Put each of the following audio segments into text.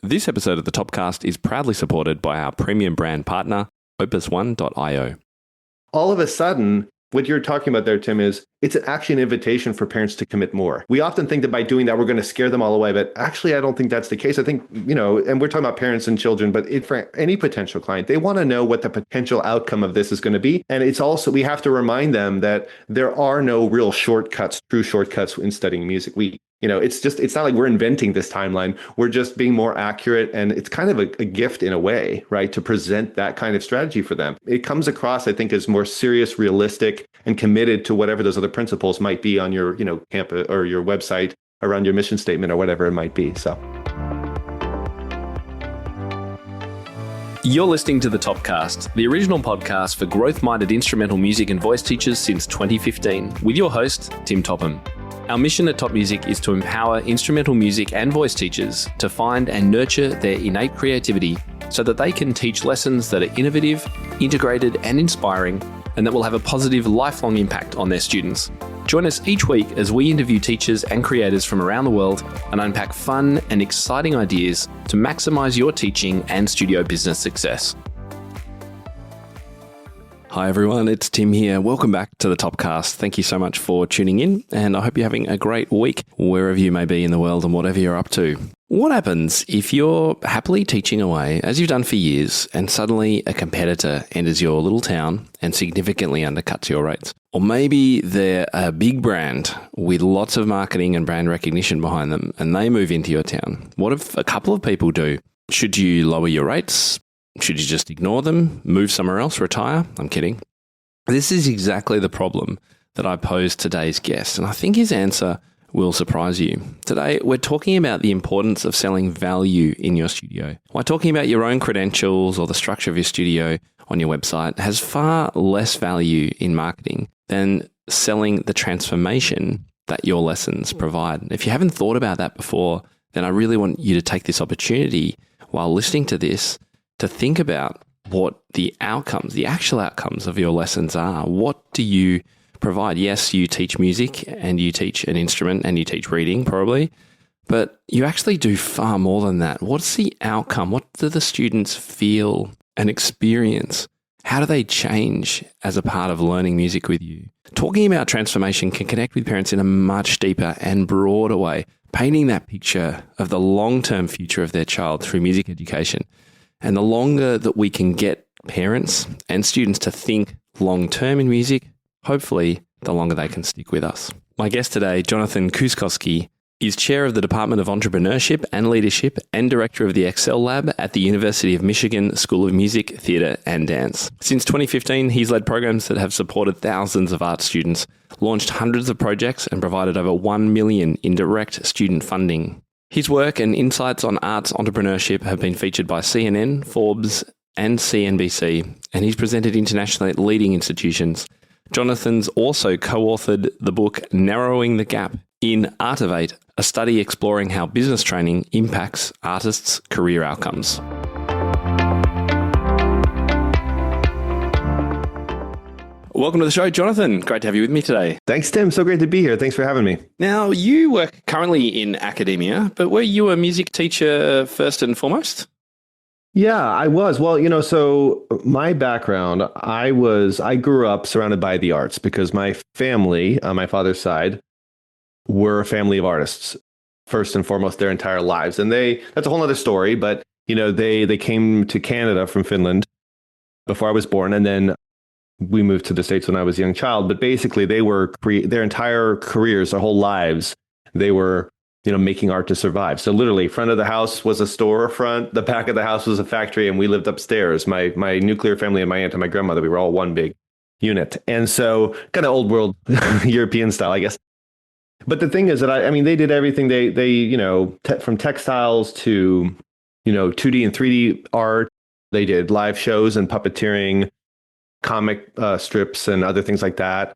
This episode of the Topcast is proudly supported by our premium brand partner, opus1.io. All of a sudden, what you're talking about there, Tim, is it's actually an invitation for parents to commit more. We often think that by doing that, we're going to scare them all away. But actually, I don't think that's the case. I think, and we're talking about parents and children, but for any potential client, they want to know what the potential outcome of this is going to be. And it's also, we have to remind them that there are no real shortcuts, true shortcuts in studying music. It's not like we're inventing this timeline. We're just being more accurate. And it's kind of a gift in a way, right? To present that kind of strategy for them. It comes across, I think, as more serious, realistic, and committed to whatever those other principles might be on your, campus or your website around your mission statement or whatever it might be. So. You're listening to the Topcast, the original podcast for growth-minded instrumental music and voice teachers since 2015, with your host, Tim Topham. Our mission at Top Music is to empower instrumental music and voice teachers to find and nurture their innate creativity so that they can teach lessons that are innovative, integrated, and inspiring, and that will have a positive, lifelong impact on their students. Join us each week as we interview teachers and creators from around the world and unpack fun and exciting ideas to maximize your teaching and studio business success. Hi everyone, it's Tim here. Welcome back to the Topcast. Thank you so much for tuning in, and I hope you're having a great week wherever you may be in the world and whatever you're up to. What happens if you're happily teaching away, as you've done for years, and suddenly a competitor enters your little town and significantly undercuts your rates? Or maybe they're a big brand with lots of marketing and brand recognition behind them, and they move into your town. What if a couple of people do? Should you lower your rates? Should you just ignore them, move somewhere else, retire? I'm kidding. This is exactly the problem that I posed today's guest, and I think his answer will surprise you. Today, we're talking about the importance of selling value in your studio. Why talking about your own credentials or the structure of your studio on your website has far less value in marketing than selling the transformation that your lessons provide. If you haven't thought about that before, then I really want you to take this opportunity while listening to this to think about what the outcomes, the actual outcomes of your lessons are. What do you provide? Yes, you teach music and you teach an instrument and you teach reading probably, but you actually do far more than that. What's the outcome? What do the students feel and experience? How do they change as a part of learning music with you? Talking about transformation can connect with parents in a much deeper and broader way, painting that picture of the long-term future of their child through music education. And the longer that we can get parents and students to think long-term in music, hopefully the longer they can stick with us. My guest today, Jonathan Kuuskoski, is Chair of the Department of Entrepreneurship and Leadership and Director of the Excel Lab at the University of Michigan School of Music, Theatre and Dance. Since 2015, he's led programs that have supported thousands of art students, launched hundreds of projects and provided over $1 million in direct student funding. His work and insights on arts entrepreneurship have been featured by CNN, Forbes, and CNBC, and he's presented internationally at leading institutions. Jonathan's also co-authored the book Narrowing the Gap in Artivate, a study exploring how business training impacts artists' career outcomes. Welcome to the show, Jonathan. Great to have you with me today. Thanks, Tim. So great to be here. Thanks for having me. Now, you work currently in academia, but were you a music teacher first and foremost? Yeah, I was. Well, so my background, I grew up surrounded by the arts because my family, on my father's side, were a family of artists, first and foremost, their entire lives. And that's a whole other story, but, they came to Canada from Finland before I was born. And then we moved to the States when I was a young child, but basically they were their entire careers, their whole lives, they were, making art to survive. So literally, front of the house was a storefront, the back of the house was a factory, and we lived upstairs. My nuclear family and my aunt and my grandmother, we were all one big unit. And so kind of old world European style, I guess. But the thing is that they did everything. They from textiles to, 2D and 3D art. They did live shows and puppeteering, comic strips and other things like that.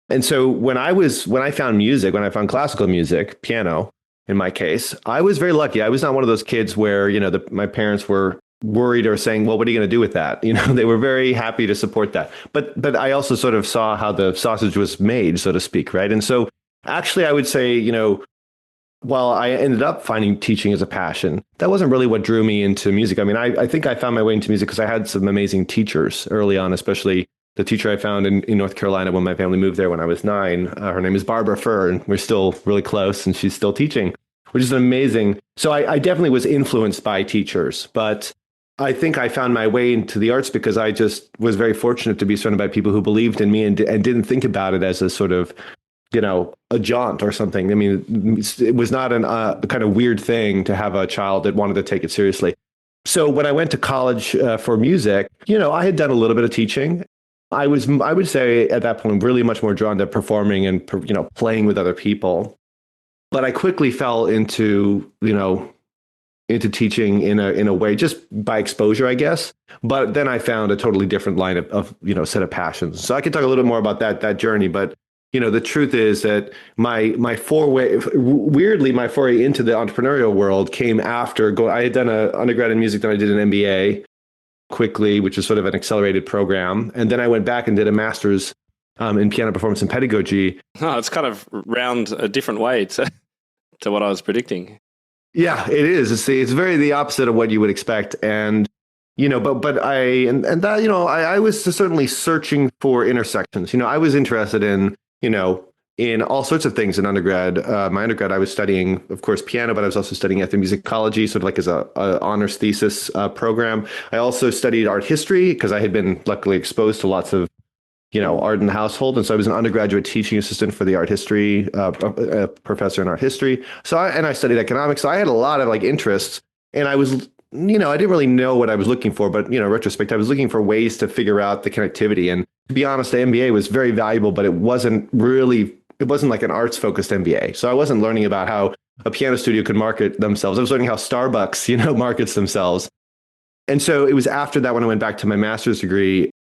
And so when I found music, when I found classical music, piano, in my case, I was very lucky. I was not one of those kids where, my parents were worried or saying, well, what are you going to do with that? They were very happy to support that. But I also sort of saw how the sausage was made, so to speak, right? And so actually, I would say, while I ended up finding teaching as a passion, that wasn't really what drew me into music. I mean, I think I found my way into music because I had some amazing teachers early on, especially the teacher I found in North Carolina when my family moved there when I was 9. Her name is Barbara Furr, and we're still really close, and she's still teaching, which is amazing. So I definitely was influenced by teachers, but I think I found my way into the arts because I just was very fortunate to be surrounded by people who believed in me and didn't think about it as a sort of, a jaunt or something. I mean, it was not a kind of weird thing to have a child that wanted to take it seriously. So when I went to college for music, I had done a little bit of teaching. I would say at that point, really much more drawn to performing and, playing with other people. But I quickly fell into teaching in a way just by exposure, I guess. But then I found a totally different line of set of passions. So I can talk a little bit more about that journey. But the truth is that my foray into the entrepreneurial world came after I had done an undergrad in music, then I did an MBA quickly, which is sort of an accelerated program, and then I went back and did a master's in piano performance and pedagogy. Oh, it's kind of round a different way to what I was predicting. Yeah, it is. It's very the opposite of what you would expect. And, but I was certainly searching for intersections. I was interested in all sorts of things in undergrad. My undergrad, I was studying, of course, piano, but I was also studying ethnomusicology, sort of like as a honors thesis program. I also studied art history because I had been luckily exposed to lots of art in the household. And so I was an undergraduate teaching assistant for the art history, professor in art history. So I studied economics. So I had a lot of interests, and I was, I didn't really know what I was looking for, but, retrospect, I was looking for ways to figure out the connectivity. And to be honest, the MBA was very valuable, but it wasn't like an arts focused MBA. So I wasn't learning about how a piano studio could market themselves. I was learning how Starbucks, markets themselves. And so it was after that when I went back to my master's degree,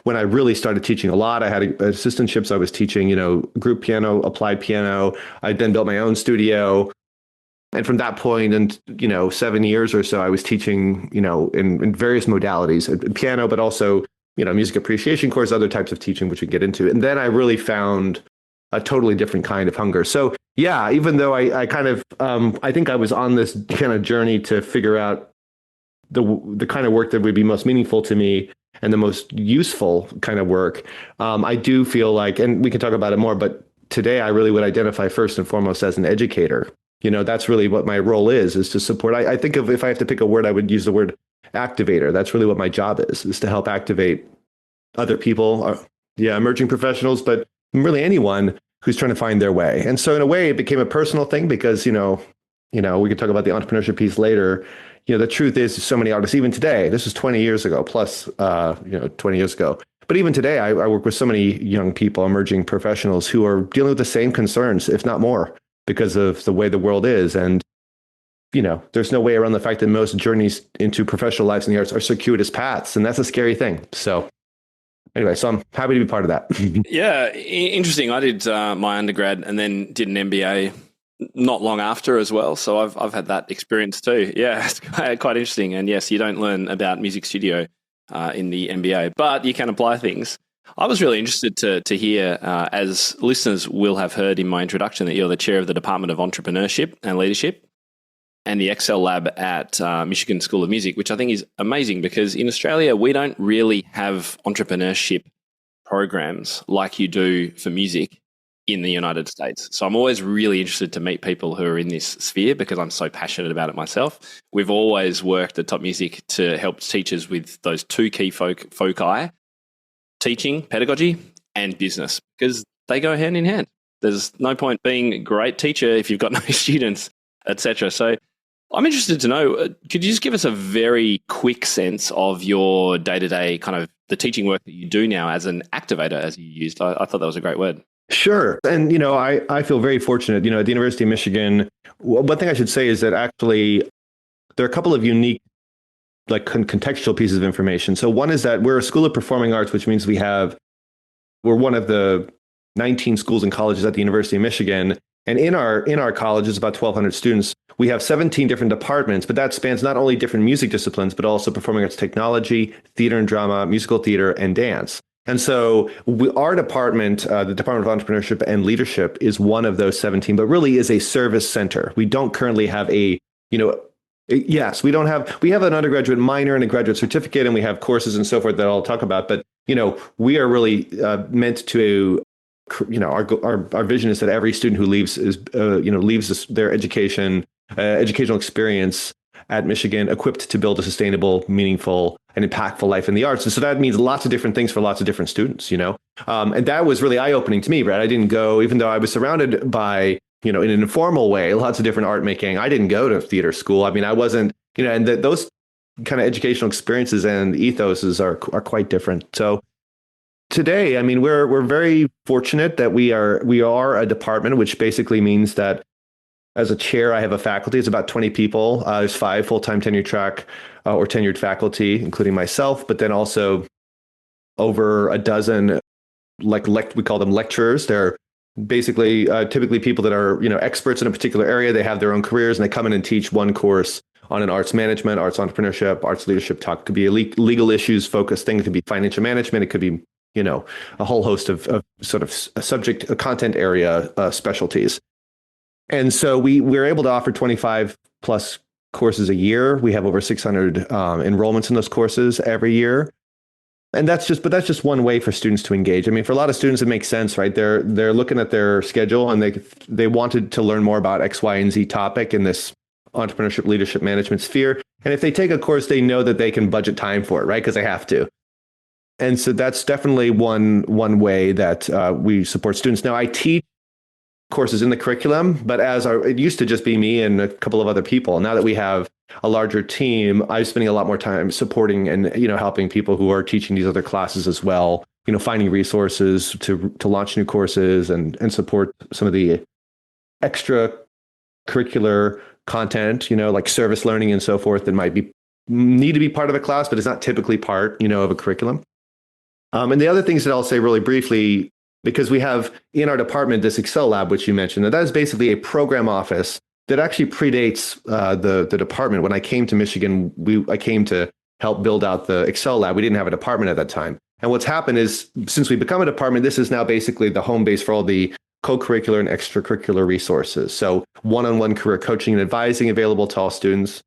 when I really started teaching a lot. I had assistantships. I was teaching, group piano, applied piano. I then built my own studio. And from that point, and 7 years or so, I was teaching, in various modalities, piano, but also, music appreciation course, other types of teaching, which we get into. And then I really found a totally different kind of hunger. So yeah, even though I kind of, I think I was on this kind of journey to figure out the kind of work that would be most meaningful to me and the most useful kind of work. I do feel like, and we can talk about it more, but today I really would identify first and foremost as an educator. That's really what my role is to support. I think if I have to pick a word, I would use the word activator. That's really what my job is to help activate other people, emerging professionals, but really anyone who's trying to find their way. And so in a way, it became a personal thing because, we could talk about the entrepreneurship piece later. The truth is so many artists, even today, this was 20 years ago, plus, 20 years ago. But even today, I work with so many young people, emerging professionals who are dealing with the same concerns, if not more, because of the way the world is. And, there's no way around the fact that most journeys into professional lives in the arts are circuitous paths. And that's a scary thing. So anyway, so I'm happy to be part of that. Yeah, interesting. I did my undergrad and then did an MBA not long after as well. So I've had that experience too. Yeah, it's quite interesting. And yes, you don't learn about music studio in the MBA, but you can apply things. I was really interested to hear, as listeners will have heard in my introduction, that you're the chair of the Department of Entrepreneurship and Leadership and the Excel Lab at Michigan School of Music, which I think is amazing because in Australia, we don't really have entrepreneurship programs like you do for music in the United States. So I'm always really interested to meet people who are in this sphere because I'm so passionate about it myself. We've always worked at Top Music to help teachers with those two key foci, teaching, pedagogy, and business, because they go hand in hand. There's no point being a great teacher if you've got no students, etc. So I'm interested to know, could you just give us a very quick sense of your day-to-day kind of the teaching work that you do now as an activator, as you used? I thought that was a great word. Sure. And, I feel very fortunate, at the University of Michigan. One thing I should say is that actually there are a couple of unique, contextual pieces of information. So one is that we're a school of performing arts, which means we're one of the 19 schools and colleges at the University of Michigan. And in our colleges, about 1,200 students, we have 17 different departments, but that spans not only different music disciplines, but also performing arts technology, theater and drama, musical theater, and dance. And so our department, the Department of Entrepreneurship and Leadership, is one of those 17, but really is a service center. We don't currently have yes, we have an undergraduate minor and a graduate certificate, and we have courses and so forth that I'll talk about. But, we are really meant to, our vision is that every student who leaves their educational experience at Michigan equipped to build a sustainable, meaningful, and impactful life in the arts. And so that means lots of different things for lots of different students, and that was really eye-opening to me, Brad. I didn't go, even though I was surrounded by, in an informal way, lots of different art making. I didn't go to theater school. I mean, I wasn't, and those kind of educational experiences and ethoses are quite different. So today, I mean, we're very fortunate that we are a department, which basically means that as a chair, I have a faculty. It's about 20 people. There's 5 full-time tenure track or tenured faculty, including myself, but then also over a dozen, we call them lecturers. They're basically typically people that are experts in a particular area. They have their own careers, and they come in and teach one course on an arts management, arts entrepreneurship, arts leadership talk. It could be a legal issues focused thing. It could be financial management. It could be a whole host of sort of subject content area specialties. And so we're able to offer 25 plus courses a year. We have over 600 enrollments in those courses every year. And that's just one way for students to engage. I mean, for a lot of students, it makes sense, right? They're looking at their schedule and they wanted to learn more about X, Y, and Z topic in this entrepreneurship, leadership, management sphere. And if they take a course, they know that they can budget time for it, right? Because they have to. And so that's definitely one way that we support students. Now, I teach courses in the curriculum, but it used to just be me and a couple of other people. Now that we have a larger team, I'm spending a lot more time supporting and helping people who are teaching these other classes as well. Finding resources to launch new courses and support some of the extra curricular content, like service learning and so forth that might need to be part of a class, but it's not typically part, of a curriculum. And the other things that I'll say really briefly, because we have in our department this Excel lab, which you mentioned, that is basically a program office that actually predates the department. When I came to Michigan, I came to help build out the Excel lab. We didn't have a department at that time. And what's happened is, since we become a department, this is now basically the home base for all the co-curricular and extracurricular resources. So one-on-one career coaching and advising available to all students.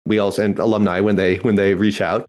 We also, and alumni when they reach out,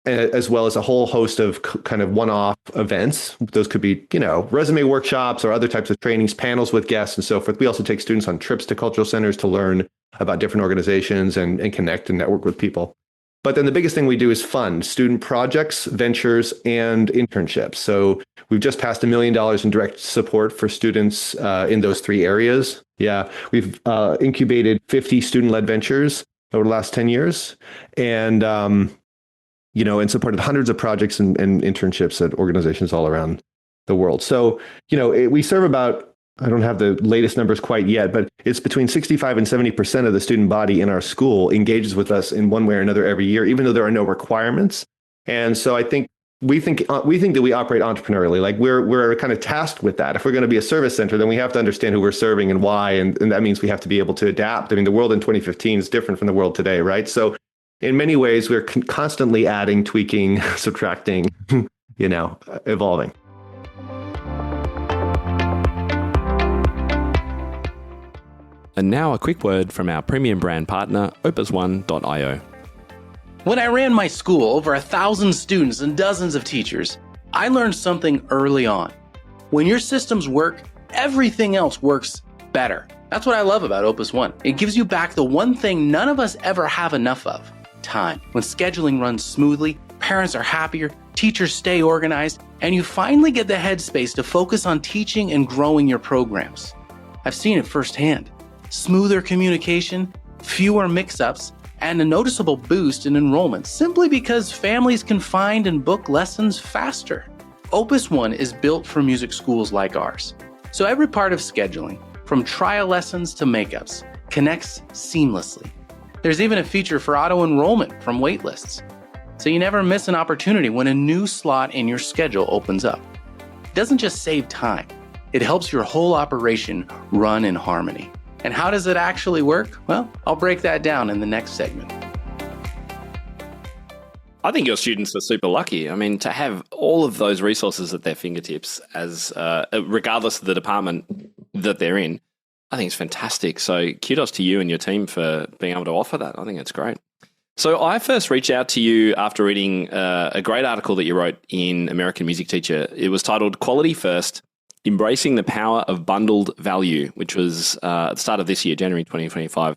as well as a whole host of kind of one-off events. Those could be, resume workshops or other types of trainings, panels with guests and so forth. We also take students on trips to cultural centers to learn about different organizations and connect and network with people. But then the biggest thing we do is fund student projects, ventures, and internships. So we've just passed $1 million in direct support for students in those 3 areas. Yeah, we've incubated 50 student-led ventures over the last 10 years. And and supported hundreds of projects and internships at organizations all around the world. So, we serve about, I don't have the latest numbers quite yet, but it's between 65 and 70% of the student body in our school engages with us in one way or another every year, even though there are no requirements. And so we think that we operate entrepreneurially. Like we're kind of tasked with that. If we're going to be a service center, then we have to understand who we're serving and why. And that means we have to be able to adapt. I mean, the world in 2015 is different from the world today, right? So in many ways, we're constantly adding, tweaking, subtracting, evolving. And now a quick word from our premium brand partner, opus1.io. When I ran my school, over 1,000 students and dozens of teachers, I learned something early on. When your systems work, everything else works better. That's what I love about Opus One. It gives you back the one thing none of us ever have enough of: time. When scheduling runs smoothly, parents are happier, teachers stay organized, and you finally get the headspace to focus on teaching and growing your programs. I've seen it firsthand. Smoother communication, fewer mix-ups, and a noticeable boost in enrollment simply because families can find and book lessons faster. Opus One is built for music schools like ours. So every part of scheduling, from trial lessons to makeups, connects seamlessly. There's even a feature for auto-enrollment from waitlists, so you never miss an opportunity when a new slot in your schedule opens up. It doesn't just save time, it helps your whole operation run in harmony. And how does it actually work? Well, I'll break that down in the next segment. I think your students are super lucky. I mean, to have all of those resources at their fingertips, as regardless of the department that they're in, I think it's fantastic. So kudos to you and your team for being able to offer that. I think it's great. So I first reached out to you after reading a great article that you wrote in American Music Teacher. It was titled Quality First, Embracing the Power of Bundled Value, which was at the start of this year, January 2025.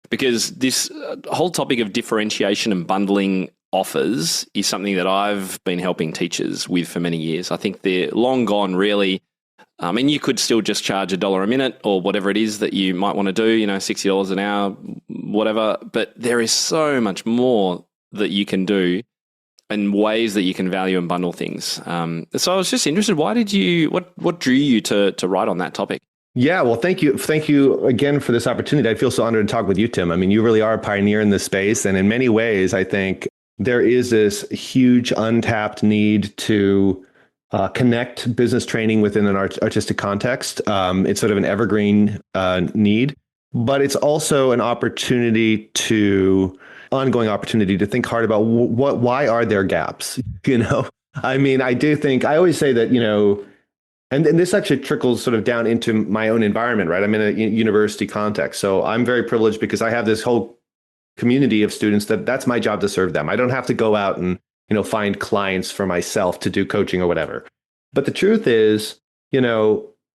Because this whole topic of differentiation and bundling offers is something that I've been helping teachers with for many years. I think they're long gone, really. I mean, you could still just charge $1 a minute or whatever it is that you might want to do, $60 an hour, whatever. But there is so much more that you can do and ways that you can value and bundle things. So I was just interested, what drew you to write on that topic? Yeah, well, thank you. Thank you again for this opportunity. I feel so honored to talk with you, Tim. I mean, you really are a pioneer in this space. And in many ways, I think there is this huge untapped need to connect business training within an artistic context. It's sort of an evergreen need, but it's also an ongoing opportunity to think hard about why are there gaps? I mean, I always say that, and this actually trickles sort of down into my own environment, right? I'm in a university context. So I'm very privileged because I have this whole community of students that's my job to serve them. I don't have to go out and, find clients for myself to do coaching or whatever. But the truth is,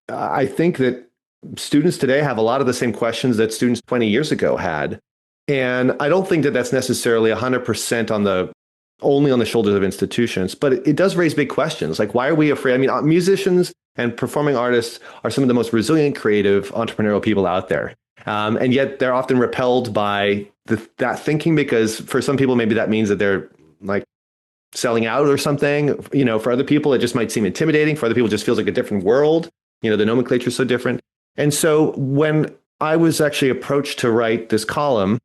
I think that students today have a lot of the same questions that students 20 years ago had. And I don't think that that's necessarily 100% only on the shoulders of institutions, but it does raise big questions. Like, why are we afraid? I mean, musicians and performing artists are some of the most resilient, creative, entrepreneurial people out there. And yet they're often repelled by that thinking, because for some people, maybe that means that they're like selling out or something. For other people, it just might seem intimidating. For other people, it just feels like a different world. The nomenclature is so different. And so when I was actually approached to write this column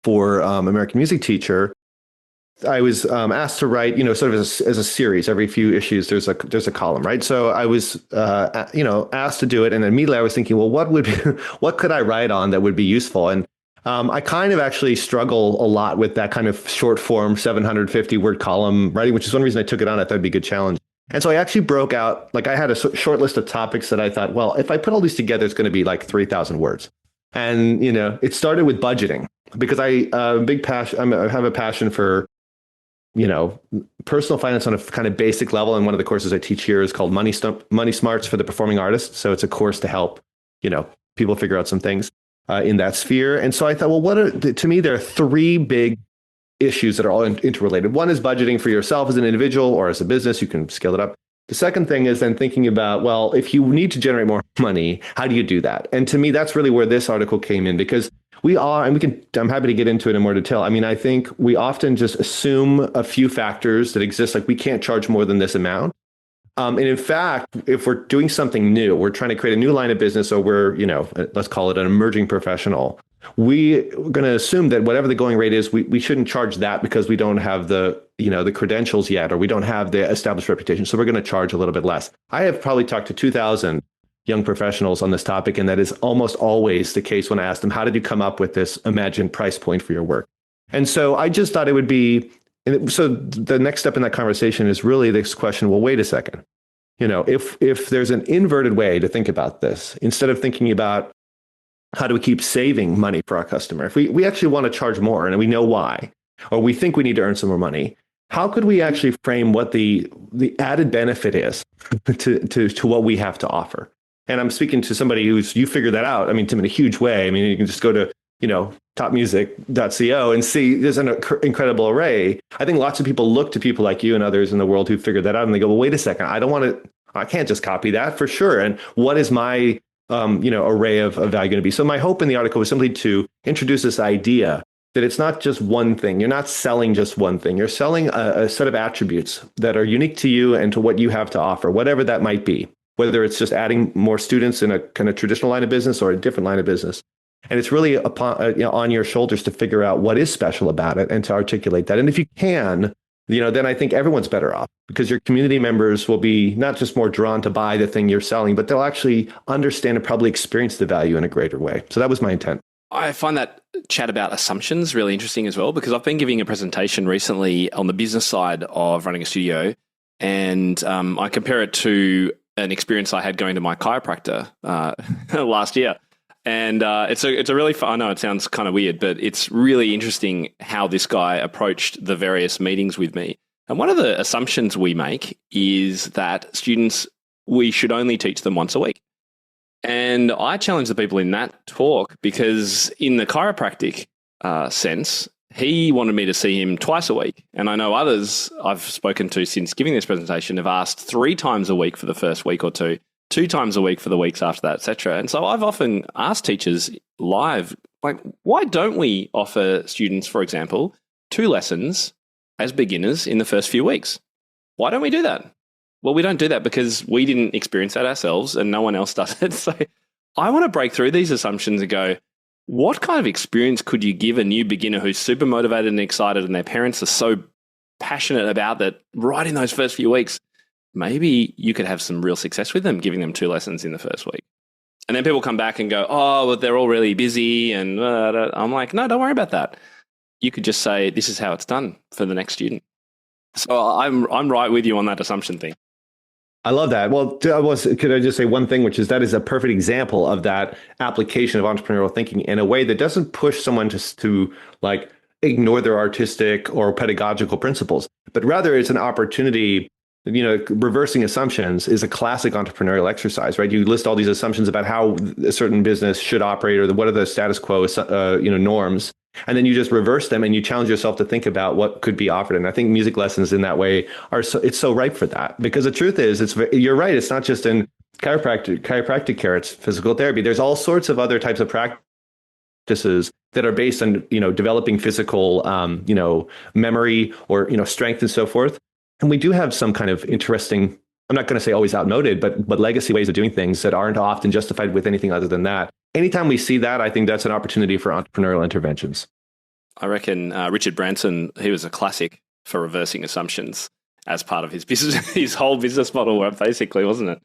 for American Music Teacher, I was asked to write, sort of as a series. Every few issues, there's a column, right? So I was, asked to do it, and immediately I was thinking, well, what could I write on that would be useful? And I kind of actually struggle a lot with that kind of short form 750 word column writing, which is one reason I took it on. I thought it'd be a good challenge. And so I actually broke out, I had a short list of topics that I thought, well, if I put all these together, it's going to be like 3,000 words. And, it started with budgeting, because I have a passion for, personal finance on a kind of basic level. And one of the courses I teach here is called Money Smarts for the Performing Artist. So it's a course to help, people figure out some things in that sphere. And so I thought, well, to me, there are three big issues that are all interrelated. One is budgeting for yourself as an individual or as a business. You can scale it up. The second thing is then thinking about, well, if you need to generate more money, how do you do that? And to me, that's really where this article came in, because I'm happy to get into it in more detail. I mean, I think we often just assume a few factors that exist, like we can't charge more than this amount. And in fact, if we're doing something new, we're trying to create a new line of business, or we're, let's call it an emerging professional, we're going to assume that whatever the going rate is, we shouldn't charge that because we don't have the credentials yet, or we don't have the established reputation. So we're going to charge a little bit less. I have probably talked to 2,000 young professionals on this topic, and that is almost always the case when I ask them, how did you come up with this imagined price point for your work? And so I just thought it would be, so the next step in that conversation is really this question, well, wait a second. If there's an inverted way to think about this, instead of thinking about how do we keep saving money for our customer, if we actually want to charge more and we know why, or we think we need to earn some more money, how could we actually frame what the added benefit is to what we have to offer? And I'm speaking to somebody you figured that out. I mean, Tim, in a huge way. I mean, you can just go to, topmusic.co and see there's an incredible array. I think lots of people look to people like you and others in the world who figured that out, and they go, well, wait a second, I can't just copy that for sure. And what is my, array of value going to be? So my hope in the article was simply to introduce this idea that it's not just one thing. You're not selling just one thing. You're selling a set of attributes that are unique to you and to what you have to offer, whatever that might be. Whether it's just adding more students in a kind of traditional line of business or a different line of business. And it's really on your shoulders to figure out what is special about it and to articulate that. And if you can, then I think everyone's better off, because your community members will be not just more drawn to buy the thing you're selling, but they'll actually understand and probably experience the value in a greater way. So that was my intent. I find that chat about assumptions really interesting as well, because I've been giving a presentation recently on the business side of running a studio, and I compare it to an experience I had going to my chiropractor last year. And it's a really fun, I know it sounds kind of weird, but it's really interesting how this guy approached the various meetings with me. And one of the assumptions we make is that students, we should only teach them once a week. And I challenge the people in that talk because in the chiropractic sense, he wanted me to see him twice a week. And I know others I've spoken to since giving this presentation have asked 3 times a week for the first week or two, 2 times a week for the weeks after that, etc. And so I've often asked teachers live, like, why don't we offer students, for example, 2 lessons as beginners in the first few weeks? Why don't we do that? Well, we don't do that because we didn't experience that ourselves and no one else does it. So I want to break through these assumptions and go, what kind of experience could you give a new beginner who's super motivated and excited and their parents are so passionate about that right in those first few weeks? Maybe you could have some real success with them, giving them 2 lessons in the first week. And then people come back and go, oh, well, they're all really busy. And I'm like, no, don't worry about that. You could just say, this is how it's done for the next student. So I'm right with you on that assumption thing. I love that. Well, could I just say one thing, which is that is a perfect example of that application of entrepreneurial thinking in a way that doesn't push someone to like ignore their artistic or pedagogical principles, but rather it's an opportunity. Reversing assumptions is a classic entrepreneurial exercise, right? You list all these assumptions about how a certain business should operate or what are the status quo, norms. And then you just reverse them and you challenge yourself to think about what could be offered. And I think music lessons in that way it's so ripe for that, because the truth is, you're right. It's not just in chiropractic care, it's physical therapy. There's all sorts of other types of practices that are based on, developing physical, memory or, strength and so forth. And we do have some kind of interesting, I'm not going to say always outmoded, but legacy ways of doing things that aren't often justified with anything other than that. Anytime we see that, I think that's an opportunity for entrepreneurial interventions. I reckon Richard Branson, he was a classic for reversing assumptions as part of his business, his whole business model, basically, wasn't it?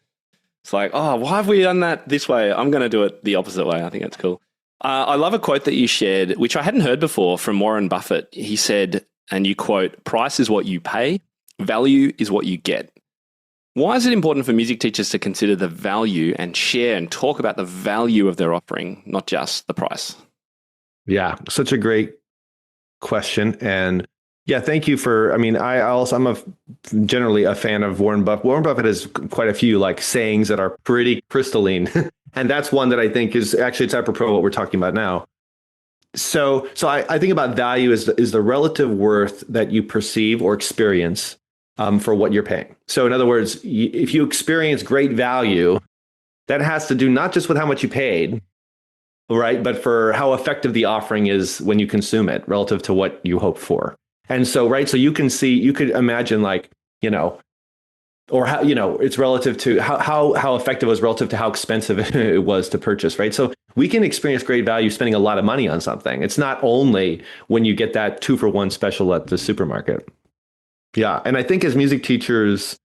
It's like, oh, why have we done that this way? I'm going to do it the opposite way. I think that's cool. I love a quote that you shared, which I hadn't heard before, from Warren Buffett. He said, and you quote, "Price is what you pay, value is what you get." Why is it important for music teachers to consider the value and share and talk about the value of their offering, not just the price? Yeah, such a great question. And yeah, thank you for, I'm generally a fan of Warren Buffett. Warren Buffett has quite a few sayings that are pretty crystalline. And that's one that I think is actually, it's apropos what we're talking about now. So I think about value is the relative worth that you perceive or experience for what you're paying. So in other words, if you experience great value, that has to do not just with how much you paid, right, but for how effective the offering is when you consume it relative to what you hoped for. And so, right, so you could imagine or how, it's relative to how effective it was relative to how expensive it was to purchase, right? So we can experience great value spending a lot of money on something. It's not only when you get that 2-for-1 special at the supermarket. Yeah. And I think as music teachers,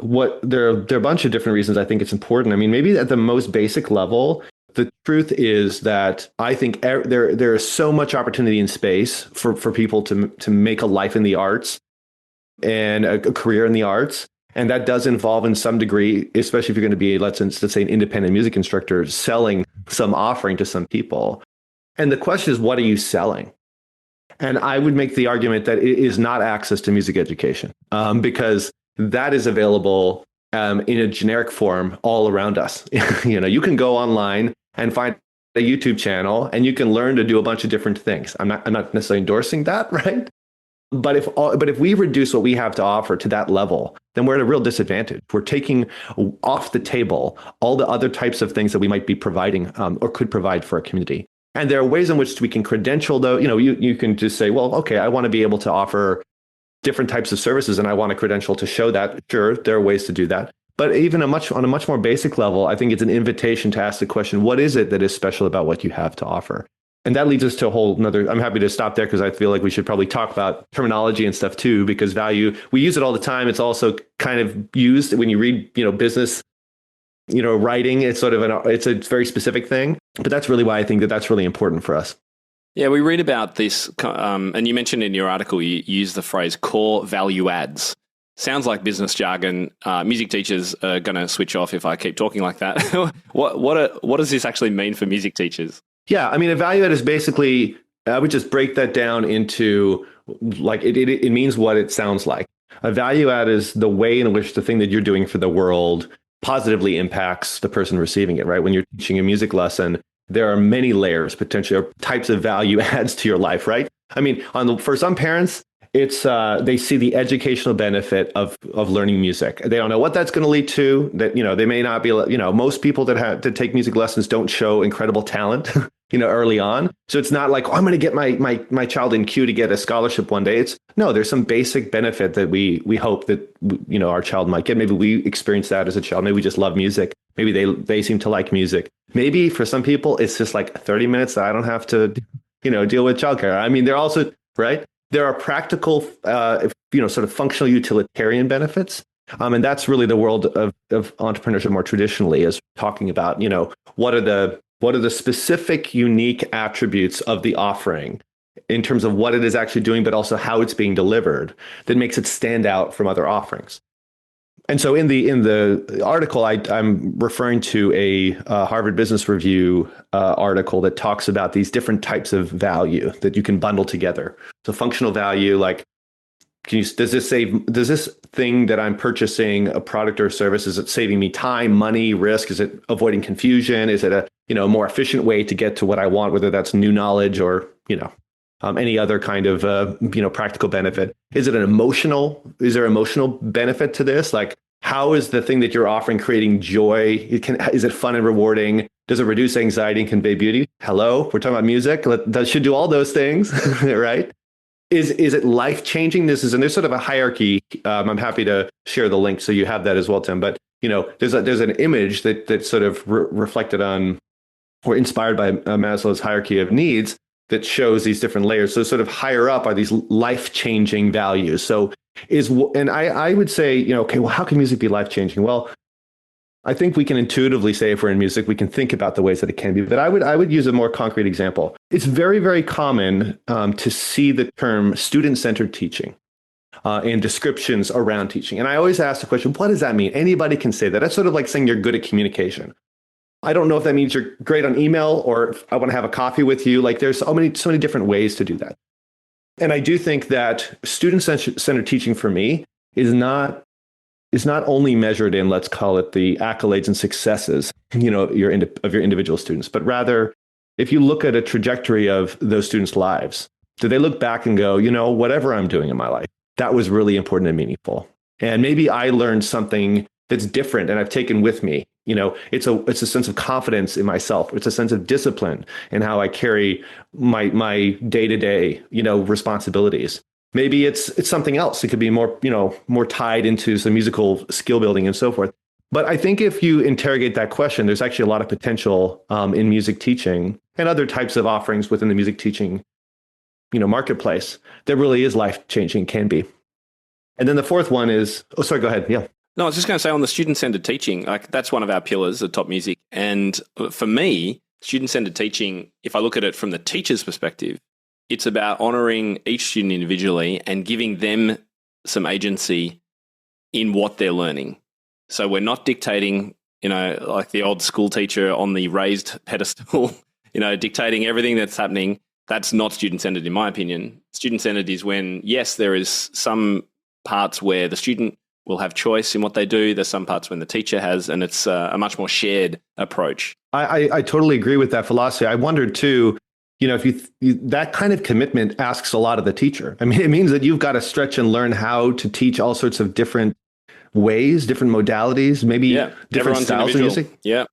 there are a bunch of different reasons I think it's important. Maybe at the most basic level, the truth is that I think there is so much opportunity in space for people to make a life in the arts and a career in the arts. And that does involve in some degree, especially if you're going to be, let's say, an independent music instructor, selling some offering to some people. And the question is, what are you selling? And I would make the argument that it is not access to music education, because that is available in a generic form all around us. You can go online and find a YouTube channel and you can learn to do a bunch of different things. I'm not necessarily endorsing that, right? But if we reduce what we have to offer to that level, then we're at a real disadvantage. We're taking off the table all the other types of things that we might be providing or could provide for a community. And there are ways in which we can credential, though. You can just say, well, okay, I want to be able to offer different types of services and I want a credential to show that. Sure, there are ways to do that. But even on a much more basic level, I think it's an invitation to ask the question, what is it that is special about what you have to offer? And that leads us to a whole nother, I'm happy to stop there because I feel like we should probably talk about terminology and stuff too, because value, we use it all the time. It's also kind of used when you read, business writing. It's sort of it's a very specific thing, but that's really why I think that that's really important for us. Yeah, we read about this, and you mentioned in your article, you use the phrase core value adds. Sounds like business jargon. Music teachers are going to switch off if I keep talking like that. What does this actually mean for music teachers? Yeah, I mean, a value add is basically, I would just break that down into like it means what it sounds like. A value add is the way in which the thing that you're doing for the world positively impacts the person receiving it, right? When you're teaching a music lesson, there are many layers, potentially, or types of value adds to your life, right? I mean, for some parents, it's they see the educational benefit of learning music. They don't know what that's going to lead to. That they may not be. Most people that take music lessons don't show incredible talent, early on. So it's not like, oh, I'm going to get my child in queue to get a scholarship one day. There's some basic benefit that we hope that our child might get. Maybe we experienced that as a child. Maybe we just love music. Maybe they seem to like music. Maybe for some people it's just like 30 minutes that I don't have to deal with childcare. I mean, they're also right. There are practical, sort of functional utilitarian benefits. And that's really the world of entrepreneurship more traditionally, is talking about, what are the specific unique attributes of the offering in terms of what it is actually doing, but also how it's being delivered that makes it stand out from other offerings. And so in the article, I'm referring to a Harvard Business Review article that talks about these different types of value that you can bundle together. So functional value, like, does this thing that I'm purchasing, a product or service, is it saving me time, money, risk? Is it avoiding confusion? Is it a more efficient way to get to what I want, whether that's new knowledge or any other kind of practical benefit? Is there emotional benefit to this? Like, how is the thing that you're offering creating joy? Is it fun and rewarding? Does it reduce anxiety and convey beauty? Hello, we're talking about music. That should do all those things, right? Is it life changing? There's sort of a hierarchy. I'm happy to share the link so you have that as well, Tim. But there's an image that's sort of reflected on or inspired by Maslow's hierarchy of needs that shows these different layers. So sort of higher up are these life-changing values. So I would say, okay, well, how can music be life-changing? Well, I think we can intuitively say if we're in music, we can think about the ways that it can be. But I would use a more concrete example. It's very, very common to see the term student-centered teaching in descriptions around teaching. And I always ask the question, what does that mean? Anybody can say that. That's sort of like saying you're good at communication. I don't know if that means you're great on email or if I want to have a coffee with you. Like, there's so many different ways to do that. And I do think that student-centered teaching for me is not only measured in, let's call it, the accolades and successes, of your individual students, but rather, if you look at a trajectory of those students' lives, do they look back and go, whatever I'm doing in my life, that was really important and meaningful. And maybe I learned something that's different and I've taken with me. It's a sense of confidence in myself. It's a sense of discipline in how I carry my day-to-day, responsibilities. Maybe it's something else. It could be more tied into some musical skill building and so forth. But I think if you interrogate that question, there's actually a lot of potential in music teaching and other types of offerings within the music teaching, marketplace that really is life-changing, can be. And then the fourth one is, sorry, go ahead. Yeah. No, I was just going to say, on the student-centered teaching, like, that's one of our pillars at Top Music. And for me, student-centered teaching, if I look at it from the teacher's perspective, it's about honoring each student individually and giving them some agency in what they're learning. So we're not dictating, like the old school teacher on the raised pedestal, dictating everything that's happening. That's not student-centered, in my opinion. Student-centered is when, yes, there is some parts where the student will have choice in what they do. There's some parts when the teacher has, and it's a much more shared approach. I totally agree with that philosophy. I wondered too, if that kind of commitment asks a lot of the teacher. I mean, it means that you've got to stretch and learn how to teach all sorts of different ways, different modalities, maybe different styles of music. Yeah.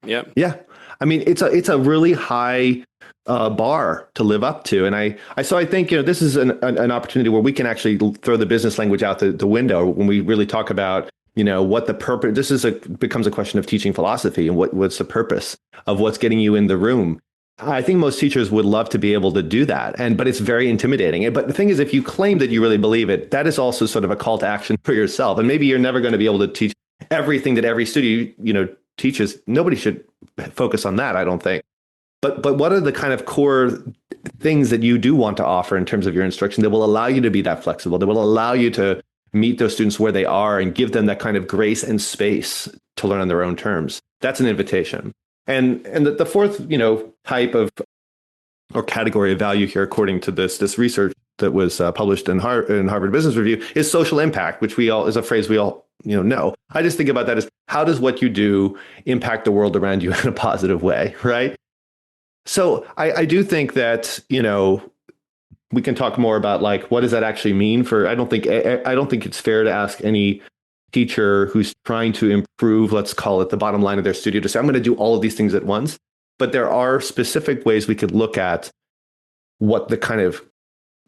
I mean, it's a really high bar to live up to. And I think, this is an opportunity where we can actually throw the business language out the window when we really talk about, what the purpose, becomes a question of teaching philosophy and what's the purpose of what's getting you in the room. I think most teachers would love to be able to do that. But it's very intimidating. But the thing is, if you claim that you really believe it, that is also sort of a call to action for yourself. And maybe you're never going to be able to teach everything that every student, teaches, nobody should focus on that, I don't think. But what are the kind of core things that you do want to offer in terms of your instruction that will allow you to be that flexible, that will allow you to meet those students where they are and give them that kind of grace and space to learn on their own terms? That's an invitation. And the fourth, type of or category of value here, according to this research that was published in Harvard Business Review, is social impact, which is a phrase we all know. I just think about that as, how does what you do impact the world around you in a positive way, right? So I do think that, we can talk more about like, what does that actually mean for, I don't think it's fair to ask any teacher who's trying to improve, let's call it the bottom line of their studio, to say, I'm going to do all of these things at once. But there are specific ways we could look at what the kind of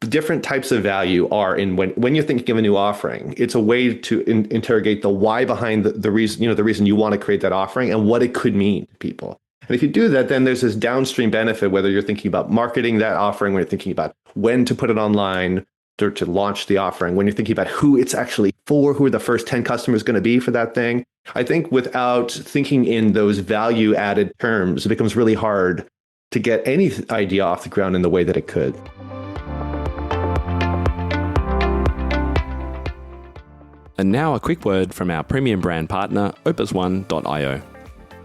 different types of value are in when you're thinking of a new offering. It's a way to interrogate the why behind the reason, the reason you want to create that offering and what it could mean to people. And if you do that, then there's this downstream benefit, whether you're thinking about marketing that offering, when you're thinking about when to put it online, to launch the offering, when you're thinking about who it's actually for, who are the first 10 customers going to be for that thing. I think without thinking in those value added terms, it becomes really hard to get any idea off the ground in the way that it could. And now a quick word from our premium brand partner, opus1.io.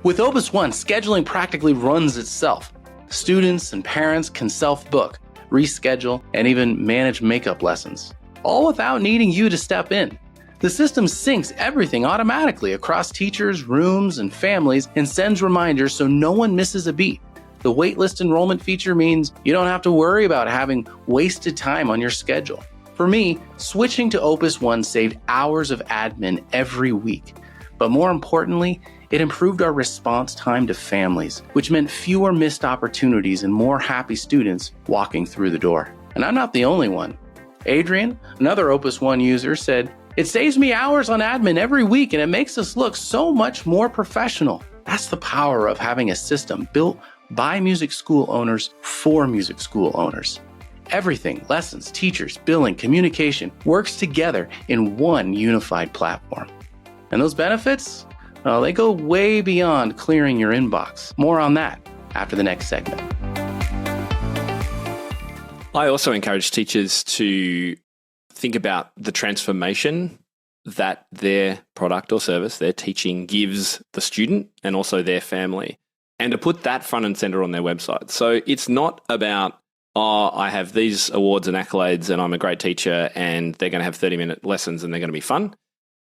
With Opus One, scheduling practically runs itself. Students and parents can self-book, reschedule, and even manage makeup lessons, all without needing you to step in. The system syncs everything automatically across teachers, rooms, and families and sends reminders so no one misses a beat. The waitlist enrollment feature means you don't have to worry about having wasted time on your schedule. For me, switching to Opus One saved hours of admin every week. But more importantly, it improved our response time to families, which meant fewer missed opportunities and more happy students walking through the door. And I'm not the only one. Adrian, another Opus One user, said, "It saves me hours on admin every week and it makes us look so much more professional." That's the power of having a system built by music school owners for music school owners. Everything, lessons, teachers, billing, communication, works together in one unified platform. And those benefits? Well, they go way beyond clearing your inbox. More on that after the next segment. I also encourage teachers to think about the transformation that their product or service, their teaching, gives the student and also their family, and to put that front and center on their website. So it's not about, I have these awards and accolades and I'm a great teacher and they're going to have 30-minute lessons and they're going to be fun.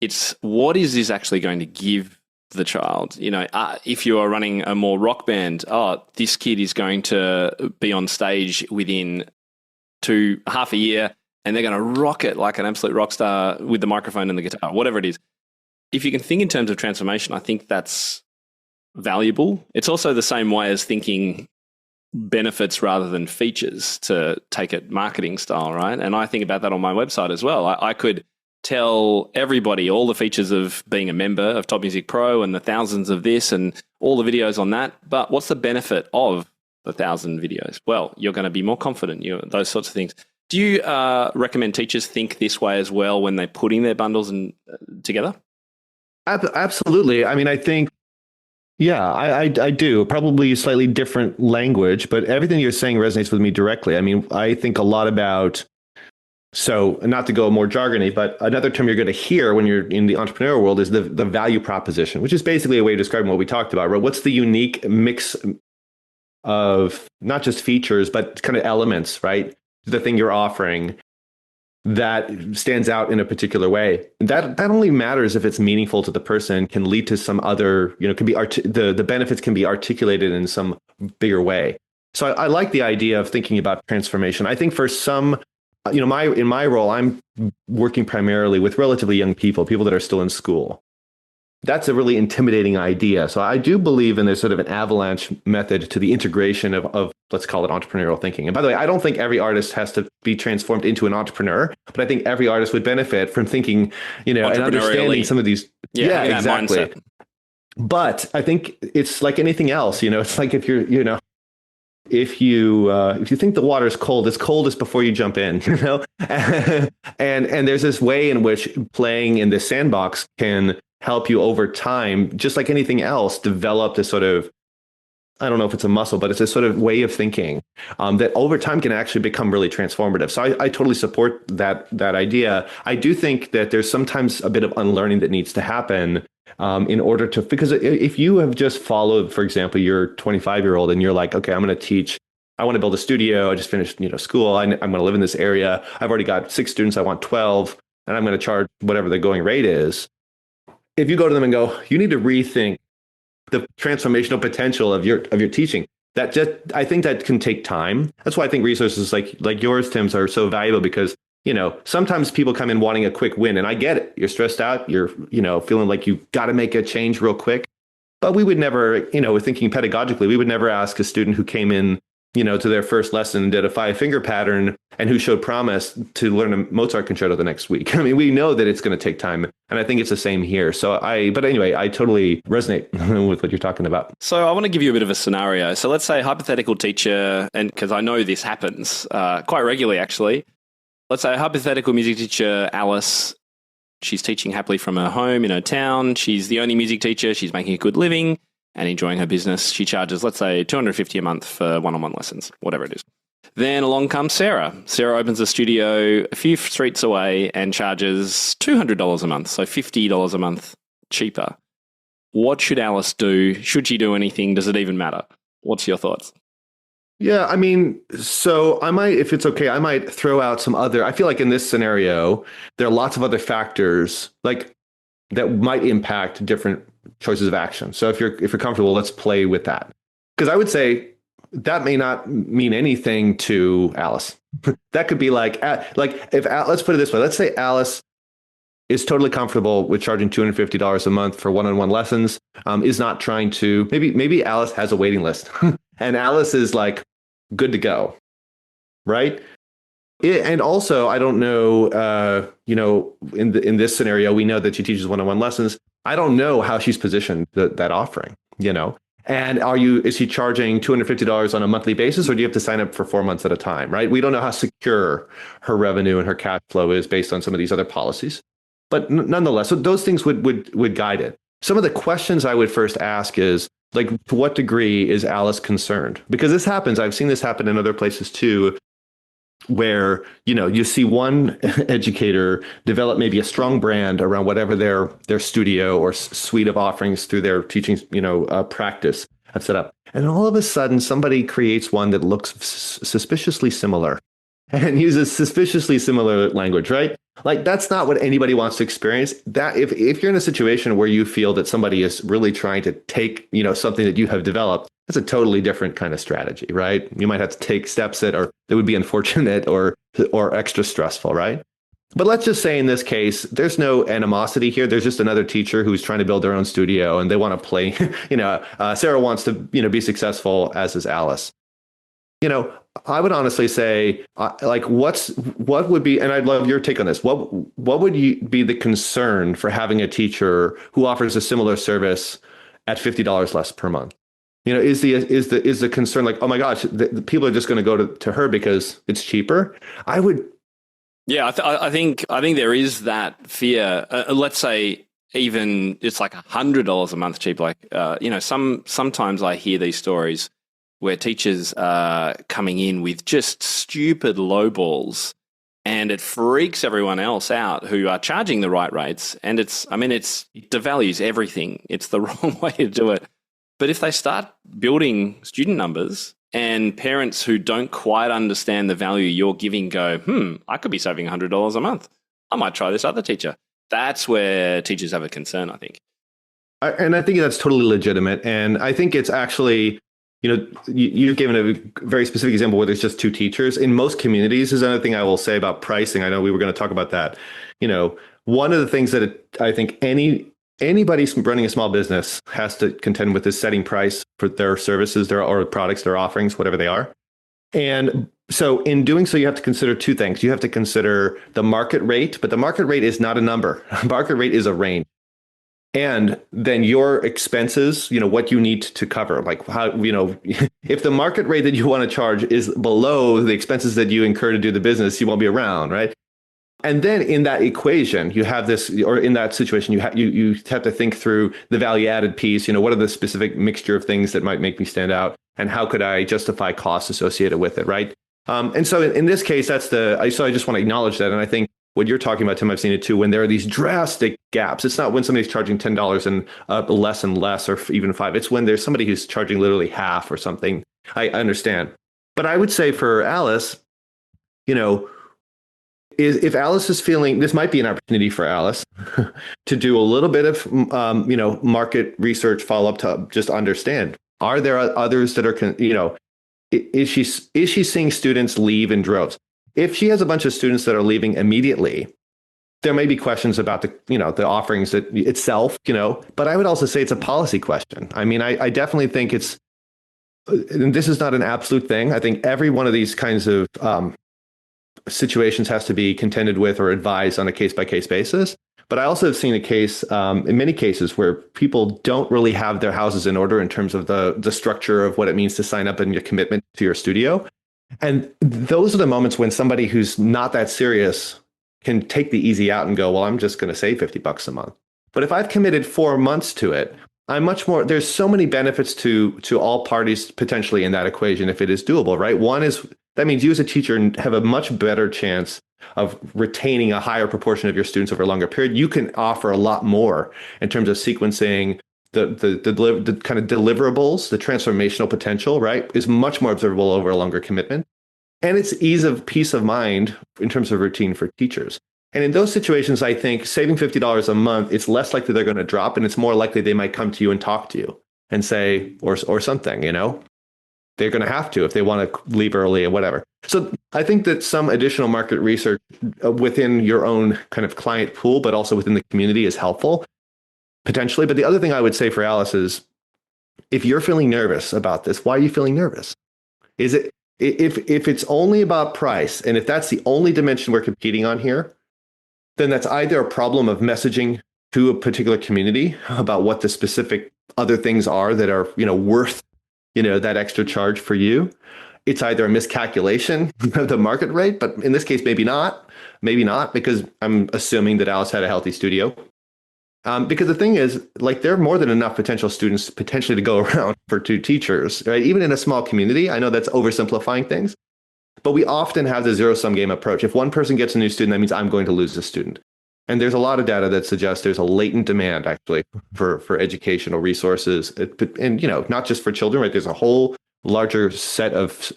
It's what is this actually going to give the child? If you are running a more rock band, this kid is going to be on stage within half a year and they're going to rock it like an absolute rock star with the microphone and the guitar, whatever it is. If you can think in terms of transformation, I think that's valuable. It's also the same way as thinking benefits rather than features, to take it marketing style, right? And I think about that on my website as well. I could tell everybody all the features of being a member of Top Music Pro and the thousands of this and all the videos on that. But what's the benefit of the 1,000 videos? Well, you're going to be more confident, those sorts of things. Do you recommend teachers think this way as well when they're putting their bundles together? Absolutely. I mean, I think, I do. Probably slightly different language, but everything you're saying resonates with me directly. I mean, I think a lot about, so not to go more jargony, but another term you're going to hear when you're in the entrepreneurial world is the value proposition, which is basically a way of describing what we talked about, right? What's the unique mix of not just features, but kind of elements, right? The thing you're offering that stands out in a particular way. That only matters if it's meaningful to the person, can lead to some other, can be the benefits can be articulated in some bigger way. So I like the idea of thinking about transformation. I think for some, in my role, I'm working primarily with relatively young people that are still in school. That's a really intimidating idea. So I do believe in this sort of an avalanche method to the integration of let's call it entrepreneurial thinking. And by the way, I don't think every artist has to be transformed into an entrepreneur, but I think every artist would benefit from thinking, and understanding some of these. Yeah, exactly. Mindset. But I think it's like anything else, it's like if you're, if you think the water is cold, it's coldest before you jump in, and there's this way in which playing in this sandbox can help you over time, just like anything else, develop this sort of, I don't know if it's a muscle, but it's a sort of way of thinking that over time can actually become really transformative. So I totally support that idea. I do think that there's sometimes a bit of unlearning that needs to happen in order to, because if you have just followed, for example, your 25-year-old and you're like, okay, I'm going to teach, I want to build a studio. I just finished, school. I'm going to live in this area. I've already got 6 students. I want 12, and I'm going to charge whatever the going rate is. If you go to them and go, you need to rethink the transformational potential of your teaching. I think that can take time. That's why I think resources like yours, Tim's, are so valuable, because sometimes people come in wanting a quick win, and I get it. You're stressed out. You're feeling like you got to make a change real quick. But we would never, thinking pedagogically, we would never ask a student who came in to their first lesson and did a 5-finger pattern and who showed promise to learn a Mozart concerto the next week. I mean, we know that it's going to take time. And I think it's the same here. But anyway, I totally resonate with what you're talking about. So I want to give you a bit of a scenario. So let's say a hypothetical teacher, and because I know this happens quite regularly, actually. Let's say a hypothetical music teacher, Alice. She's teaching happily from her home in her town. She's the only music teacher. She's making a good living and enjoying her business. She charges, let's say, $250 a month for one-on-one lessons, whatever it is. Then along comes Sarah. Sarah opens a studio a few streets away and charges $200 a month, so $50 a month cheaper. What should Alice do? Should she do anything? Does it even matter? What's your thoughts? Yeah, I mean, so if it's okay, I might throw out some other, I feel like in this scenario, there are lots of other factors that might impact different choices of action. So if you're comfortable, let's play with that. Because I would say that may not mean anything to Alice. That could be let's put it this way. Let's say Alice is totally comfortable with charging $250 a month for one-on-one lessons, is not trying to, maybe Alice has a waiting list and Alice is like good to go, right? And also, I don't know, in this scenario, we know that she teaches one-on-one lessons. I don't know how she's positioned that offering, And is she charging $250 on a monthly basis, or do you have to sign up for 4 months at a time, right? We don't know how secure her revenue and her cash flow is based on some of these other policies. But nonetheless, so those things would guide it. Some of the questions I would first ask is, to what degree is Alice concerned? Because this happens. I've seen this happen in other places too, where, you see one educator develop maybe a strong brand around whatever their studio or suite of offerings through their teaching, practice have set up. And all of a sudden, somebody creates one that looks suspiciously similar and uses suspiciously similar language, right? Like, that's not what anybody wants to experience. That if you're in a situation where you feel that somebody is really trying to take, something that you have developed, that's a totally different kind of strategy, right? You might have to take steps that would be unfortunate or extra stressful, right? But let's just say in this case, there's no animosity here. There's just another teacher who's trying to build their own studio and they want to play, Sarah wants to, be successful, as is Alice. I would honestly say, what would be, and I'd love your take on this. What would be the concern for having a teacher who offers a similar service at $50 less per month? Is the concern like, oh my gosh, the people are just going to go to her because it's cheaper? Yeah, I think there is that fear. Let's say even it's like $100 a month cheap. Sometimes I hear these stories where teachers are coming in with just stupid lowballs, and it freaks everyone else out who are charging the right rates. And it devalues everything. It's the wrong way to do it. But if they start building student numbers and parents who don't quite understand the value you're giving go, I could be saving $100 a month. I might try this other teacher. That's where teachers have a concern, I think. And I think that's totally legitimate. And I think it's actually, you've given a very specific example where there's just 2 teachers. In most communities, is another thing I will say about pricing. I know we were going to talk about that. One of the things that I think anybody running a small business has to contend with is setting price for their services, or products, their offerings, whatever they are. And so in doing so, you have to consider 2 things. You have to consider the market rate, but the market rate is not a number. Market rate is a range. And then your expenses, what you need to cover, like how, if the market rate that you want to charge is below the expenses that you incur to do the business, you won't be around, right? And then in that equation, you have this, or in that situation, you have to think through the value added piece. What are the specific mixture of things that might make me stand out, and how could I justify costs associated with it, right? And so in this case, so I just want to acknowledge that. And I think what you're talking about, Tim, I've seen it too, when there are these drastic gaps. It's not when somebody's charging $10 and less, or even $5. It's when there's somebody who's charging literally half or something. I understand. But I would say for Alice, if Alice is feeling, this might be an opportunity for Alice to do a little bit of, market research follow-up to just understand, are there others that are, is she seeing students leave in droves? If she has a bunch of students that are leaving immediately, there may be questions about the offerings itself, but I would also say it's a policy question. I mean, I definitely think and this is not an absolute thing. I think every one of these kinds of situations has to be contended with or advised on a case-by-case basis. But I also have seen a case, in many cases, where people don't really have their houses in order in terms of the structure of what it means to sign up and your commitment to your studio. And those are the moments when somebody who's not that serious can take the easy out and go, well, I'm just going to save $50 a month. But if I've committed 4 months to it, there's so many benefits to all parties potentially in that equation if it is doable, right? One is, that means you as a teacher have a much better chance of retaining a higher proportion of your students over a longer period. You can offer a lot more in terms of sequencing, the kind of deliverables, the transformational potential, right, is much more observable over a longer commitment. And it's peace of mind in terms of routine for teachers. And in those situations, I think saving $50 a month, it's less likely they're going to drop, and it's more likely they might come to you and talk to you and say, or something, they're going to have to if they want to leave early or whatever. So I think that some additional market research within your own kind of client pool, but also within the community, is helpful potentially. But the other thing I would say for Alice is, if you're feeling nervous about this, why are you feeling nervous? Is it, if it's only about price, and if that's the only dimension we're competing on here, then that's either a problem of messaging to a particular community about what the specific other things are that are, worth, that extra charge for you. It's either a miscalculation of the market rate, but in this case, maybe not, because I'm assuming that Alice had a healthy studio. Because the thing is, there are more than enough potential students potentially to go around for 2 teachers, right? Even in a small community. I know that's oversimplifying things, but we often have the zero-sum game approach. If one person gets a new student, that means I'm going to lose a student. And there's a lot of data that suggests there's a latent demand actually for educational resources, and not just for children, right? There's a whole larger set of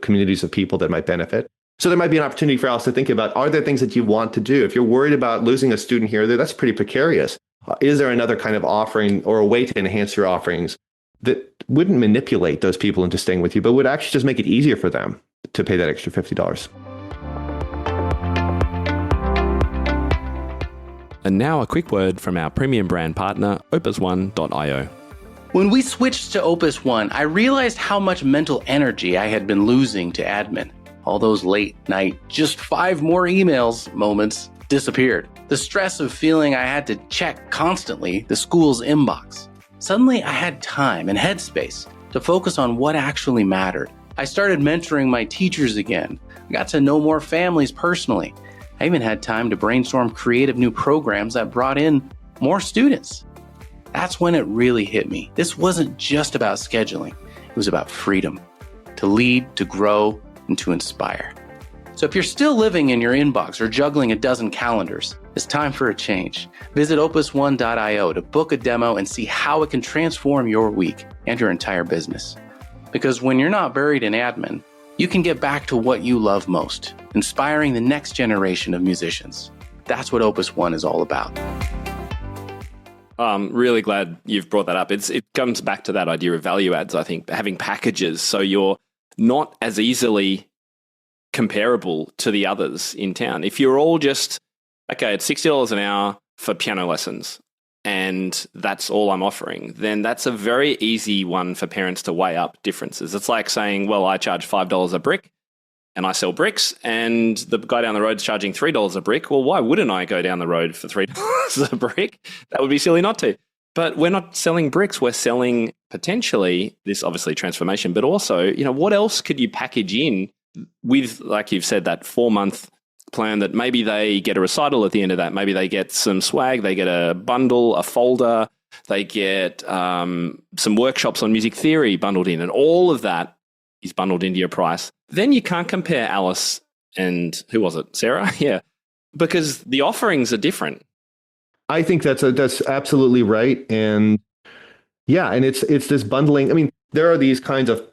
communities of people that might benefit. So there might be an opportunity for Alice to think about, are there things that you want to do? If you're worried about losing a student here or there, that's pretty precarious. Is there another kind of offering or a way to enhance your offerings that wouldn't manipulate those people into staying with you, but would actually just make it easier for them to pay that extra $50? And now a quick word from our premium brand partner, opus1.io. When we switched to Opus One, I realized how much mental energy I had been losing to admin. All those late night, just 5 more emails moments disappeared. The stress of feeling I had to check constantly the school's inbox. Suddenly, I had time and headspace to focus on what actually mattered. I started mentoring my teachers again. I got to know more families personally. I even had time to brainstorm creative new programs that brought in more students. That's when it really hit me. This wasn't just about scheduling. It was about freedom, to lead, to grow, and to inspire. So if you're still living in your inbox or juggling a dozen calendars, it's time for a change. Visit opus1.io to book a demo and see how it can transform your week and your entire business. Because when you're not buried in admin, you can get back to what you love most, inspiring the next generation of musicians. That's what Opus One is all about. I'm really glad you've brought that up. It comes back to that idea of value adds, I think, having packages so you're not as easily comparable to the others in town. If you're all just, okay, it's $60 an hour for piano lessons, and that's all I'm offering, then that's a very easy one for parents to weigh up differences. It's like saying, well, I charge $5 a brick and I sell bricks, and the guy down the road is charging $3 a brick. Well, why wouldn't I go down the road for $3 a brick? That would be silly not to. But we're not selling bricks. We're selling potentially this, obviously, transformation, but also, what else could you package in with, like you've said, that 4-month plan that maybe they get a recital at the end of that. Maybe they get some swag, they get a bundle, a folder, they get some workshops on music theory bundled in, and all of that is bundled into your price. Then you can't compare Alice and who was it? Sarah? Yeah. Because the offerings are different. I think that's absolutely right. And yeah, and it's this bundling. I mean, there are these kinds of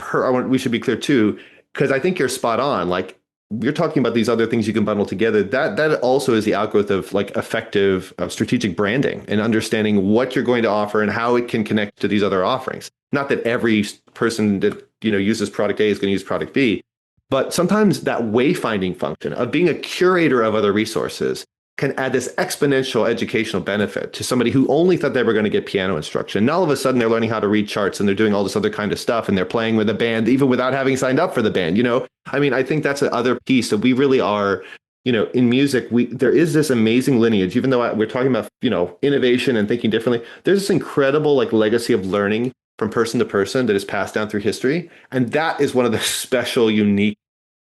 we should be clear too, because I think you're spot on. Like, you're talking about these other things you can bundle together. That also is the outgrowth of like effective strategic branding and understanding what you're going to offer and how it can connect to these other offerings. Not that every person that uses product A is going to use product B, but sometimes that wayfinding function of being a curator of other resources can add this exponential educational benefit to somebody who only thought they were going to get piano instruction. Now all of a sudden they're learning how to read charts and they're doing all this other kind of stuff and they're playing with a band even without having signed up for the band. I mean, I think that's the other piece that we really are, in music, there is this amazing lineage, even though we're talking about, innovation and thinking differently. There's this incredible like legacy of learning from person to person that is passed down through history. And that is one of the special, unique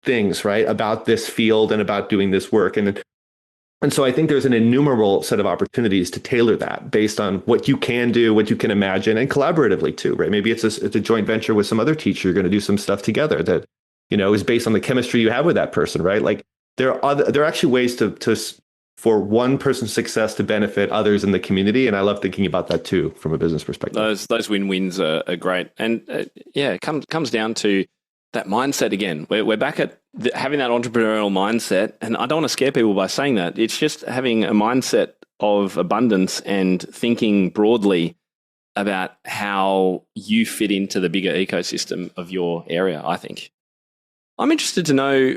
things, right, about this field and about doing this work. And so I think there's an innumerable set of opportunities to tailor that based on what you can do, what you can imagine, and collaboratively too, right? Maybe it's a joint venture with some other teacher. You're going to do some stuff together that, is based on the chemistry you have with that person, right? Like there are actually ways for one person's success to benefit others in the community. And I love thinking about that too, from a business perspective. Those win-wins are great. And it comes down to that mindset again. We're back at having that entrepreneurial mindset, and I don't want to scare people by saying that. It's just having a mindset of abundance and thinking broadly about how you fit into the bigger ecosystem of your area, I think. I'm interested to know,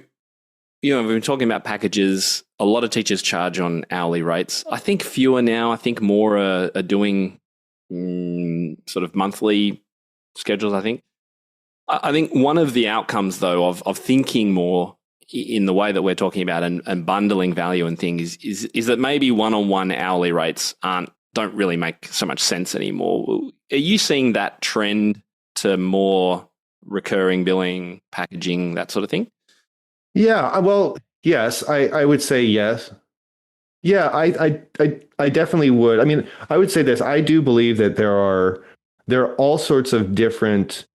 we've been talking about packages. A lot of teachers charge on hourly rates. I think fewer now. I think more are doing sort of monthly schedules, I think. I think one of the outcomes, though, of thinking more in the way that we're talking about and bundling value and things is that maybe one-on-one hourly rates don't really make so much sense anymore. Are you seeing that trend to more recurring billing, packaging, that sort of thing? Yeah, well, yes, I would say yes. Yeah, I definitely would. I mean, I would say this. I do believe that there are all sorts of different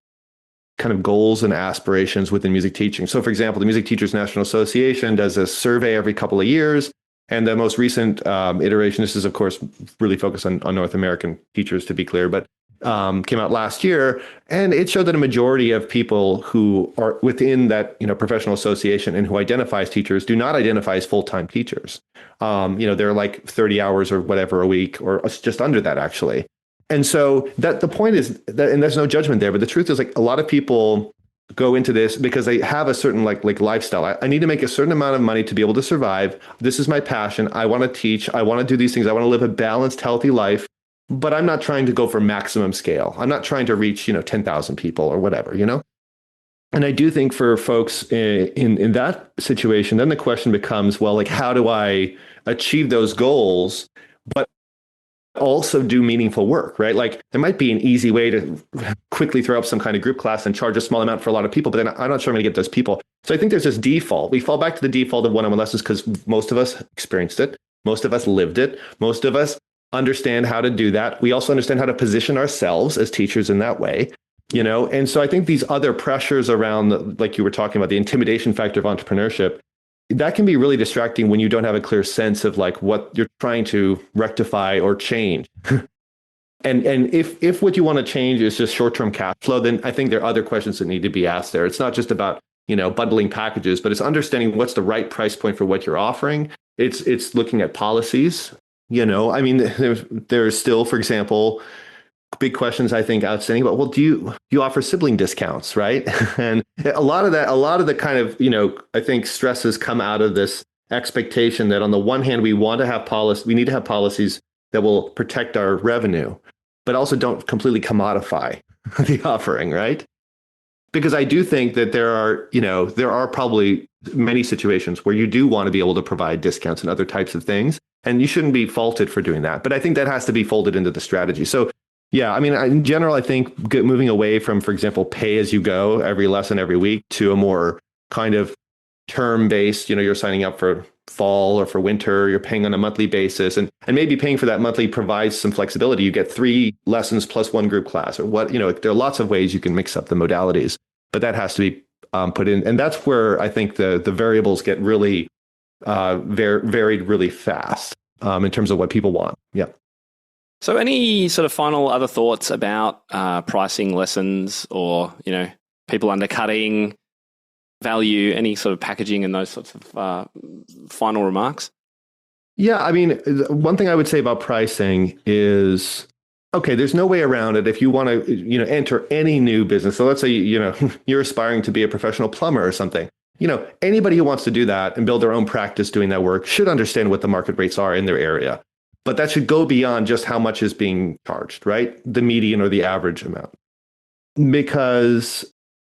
kind of goals and aspirations within music teaching. So for example, the Music Teachers National Association does a survey every couple of years. And the most recent iteration, this is of course really focused on North American teachers, to be clear, but came out last year. And it showed that a majority of people who are within that professional association and who identify as teachers do not identify as full-time teachers. They're like 30 hours or whatever a week, or just under that actually. And so that the point is that, and there's no judgment there, but the truth is like a lot of people go into this because they have a certain like lifestyle. I need to make a certain amount of money to be able to survive. This is my passion. I want to teach. I want to do these things. I want to live a balanced, healthy life, but I'm not trying to go for maximum scale. I'm not trying to reach, 10,000 people or whatever, And I do think for folks in that situation, then the question becomes, well, like, how do I achieve those goals, but also do meaningful work, right? Like there might be an easy way to quickly throw up some kind of group class and charge a small amount for a lot of people, but then I'm not sure I'm going to get those people. So I think there's this default. We fall back to the default of one-on-one lessons because most of us experienced it. Most of us lived it. Most of us understand how to do that. We also understand how to position ourselves as teachers in that way, And so I think these other pressures around, like you were talking about, the intimidation factor of entrepreneurship, that can be really distracting when you don't have a clear sense of like what you're trying to rectify or change. and if what you want to change is just short-term cash flow, then I think there are other questions that need to be asked there. It's not just about, bundling packages, but it's understanding what's the right price point for what you're offering. It's looking at policies, I mean, there's still, for example, big questions I think outstanding about, well, do you offer sibling discounts, right? And a lot of the kind of, I think stresses come out of this expectation that on the one hand, we need to have policies that will protect our revenue, but also don't completely commodify the offering, right? Because I do think that there are probably many situations where you do want to be able to provide discounts and other types of things, and you shouldn't be faulted for doing that. But I think that has to be folded into the strategy. So yeah, I mean, in general, I think moving away from, for example, pay as you go every lesson every week to a more kind of term based, you're signing up for fall or for winter, you're paying on a monthly basis, and maybe paying for that monthly provides some flexibility. You get 3 lessons plus 1 group class, or what, there are lots of ways you can mix up the modalities, but that has to be put in. And that's where I think the variables get really varied really fast in terms of what people want. Yeah. So any sort of final other thoughts about pricing lessons, or, people undercutting value, any sort of packaging and those sorts of final remarks? Yeah, I mean, one thing I would say about pricing is, okay, there's no way around it if you want to, enter any new business. So let's say, you're aspiring to be a professional plumber or something. Anybody who wants to do that and build their own practice doing that work should understand what the market rates are in their area. But that should go beyond just how much is being charged, right? The median or the average amount. Because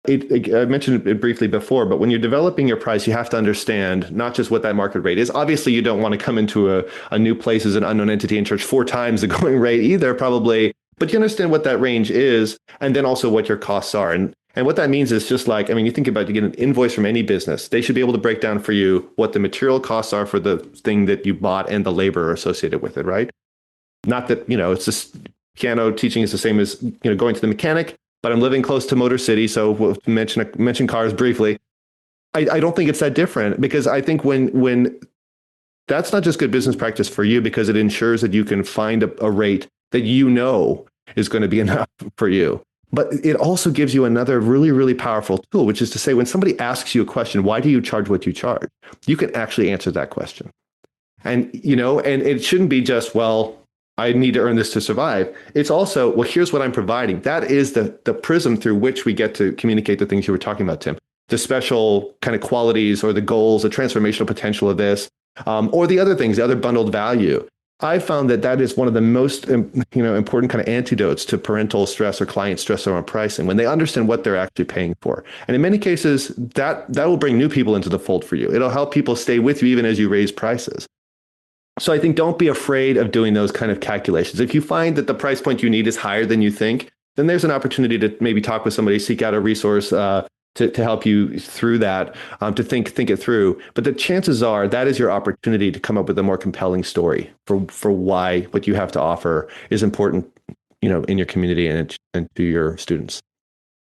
I mentioned it briefly before, but when you're developing your price, you have to understand not just what that market rate is. Obviously, you don't want to come into a new place as an unknown entity and charge 4 times the going rate either, probably. But you understand what that range is, and then also what your costs are. And what that means is just like, you think about, you get an invoice from any business, they should be able to break down for you what the material costs are for the thing that you bought and the labor associated with it, right? Not that, it's just piano teaching is the same as, going to the mechanic, but I'm living close to Motor City, so we'll mention cars briefly. I don't think it's that different, because I think when that's not just good business practice for you, because it ensures that you can find a rate that is going to be enough for you. But it also gives you another really, really powerful tool, which is to say, when somebody asks you a question, why do you charge what you charge? You can actually answer that question. And, and it shouldn't be just, well, I need to earn this to survive. It's also, well, here's what I'm providing. That is the prism through which we get to communicate the things you were talking about, Tim. The special kind of qualities or the goals, the transformational potential of this, or the other things, the other bundled value. I found that is one of the most important kind of antidotes to parental stress or client stress around pricing, when they understand what they're actually paying for. And in many cases, that will bring new people into the fold for you. It'll help people stay with you even as you raise prices. So I think don't be afraid of doing those kind of calculations. If you find that the price point you need is higher than you think, then there's an opportunity to maybe talk with somebody, seek out a resource to help you through that, to think it through. But the chances are that is your opportunity to come up with a more compelling story for why what you have to offer is important, in your community and to your students.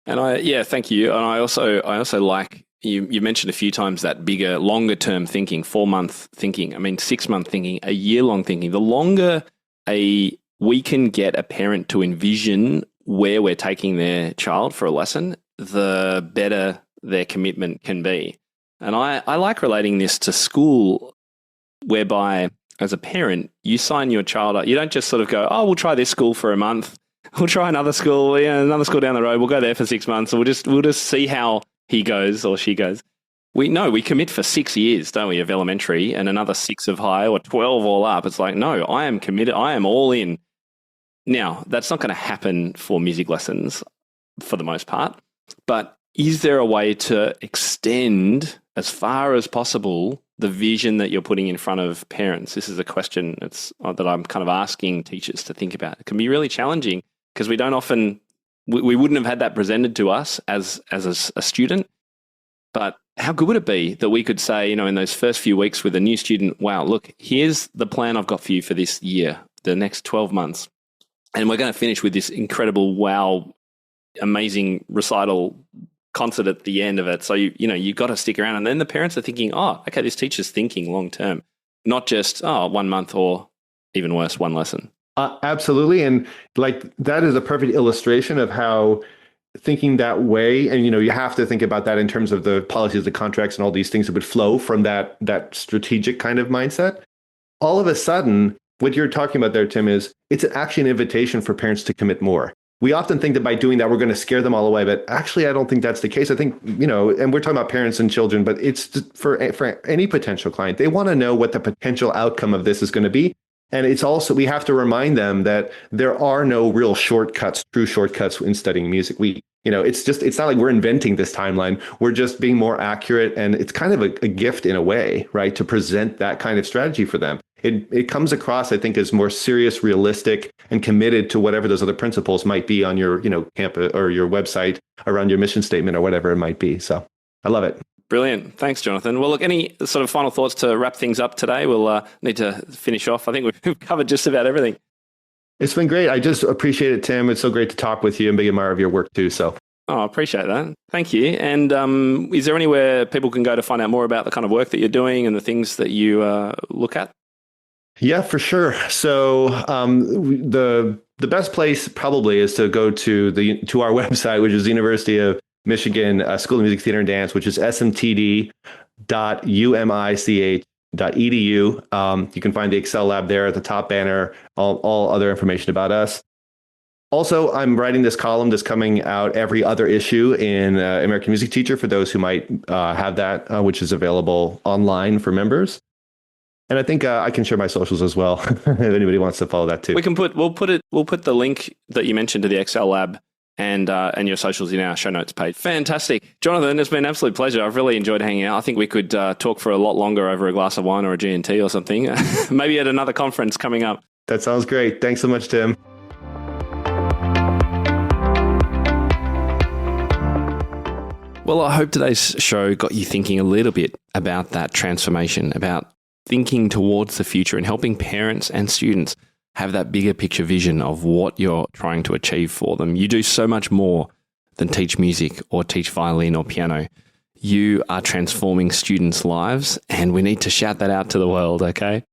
And thank you. And I also like, you mentioned a few times that bigger, longer term thinking, 4-month thinking, 6-month thinking, a year-long thinking. The longer we can get a parent to envision where we're taking their child for a lesson, the better their commitment can be. And I like relating this to school, whereby as a parent, you sign your child up. You don't just sort of go, oh, we'll try this school for a month. We'll try another school, another school down the road. We'll go there for 6 months. And we'll just see how he goes or she goes. We commit for 6 years, don't we, of elementary, and another 6 of high, or 12 all up. It's like, no, I am committed. I am all in. Now, that's not going to happen for music lessons for the most part. But is there a way to extend as far as possible the vision that you're putting in front of parents? This is a question that I'm kind of asking teachers to think about. It can be really challenging because we don't often, we wouldn't have had that presented to us as a student. But how good would it be that we could say, in those first few weeks with a new student, wow, look, here's the plan I've got for you for this year, the next 12 months. And we're going to finish with this incredible, wow, amazing recital concert at the end of it. So, you got to stick around. And then the parents are thinking, oh, okay, this teacher's thinking long term, not just, 1 month or even worse, one lesson. Absolutely. And that is a perfect illustration of how thinking that way, and you have to think about that in terms of the policies, the contracts, and all these things that would flow from that strategic kind of mindset. All of a sudden, what you're talking about there, Tim, is it's actually an invitation for parents to commit more. We often think that by doing that, we're going to scare them all away, but actually, I don't think that's the case. I think, and we're talking about parents and children, but it's just for any potential client, they want to know what the potential outcome of this is going to be. And it's also, we have to remind them that there are no real shortcuts, true shortcuts in studying music. It's not like we're inventing this timeline. We're just being more accurate. And it's kind of a gift in a way, right? To present that kind of strategy for them. It comes across, I think, as more serious, realistic, and committed to whatever those other principles might be on your, campus or your website around your mission statement or whatever it might be. So I love it. Brilliant. Thanks, Jonathan. Well, look, any sort of final thoughts to wrap things up today? We'll need to finish off. I think we've covered just about everything. It's been great. I just appreciate it, Tim. It's so great to talk with you and big admirer of your work too. So. Oh, I appreciate that. Thank you. And is there anywhere people can go to find out more about the kind of work that you're doing and the things that you look at? Yeah, for sure. So the best place probably is to go to our website, which is the University of Michigan School of Music, Theater, and Dance, which is smtd.umich.edu. You can find the Excel lab there at the top banner, all other information about us. Also, I'm writing this column that's coming out every other issue in American Music Teacher for those who might have that, which is available online for members. And I think I can share my socials as well if anybody wants to follow that too. We'll put the link that you mentioned to the Excel lab and your socials in our show notes page. Fantastic. Jonathan, it's been an absolute pleasure. I've really enjoyed hanging out. I think we could talk for a lot longer over a glass of wine or a G&T or something. Maybe at another conference coming up. That sounds great. Thanks so much, Tim. Well, I hope today's show got you thinking a little bit about that transformation, about thinking towards the future and helping parents and students have that bigger picture vision of what you're trying to achieve for them. You do so much more than teach music or teach violin or piano. You are transforming students' lives, and we need to shout that out to the world, okay?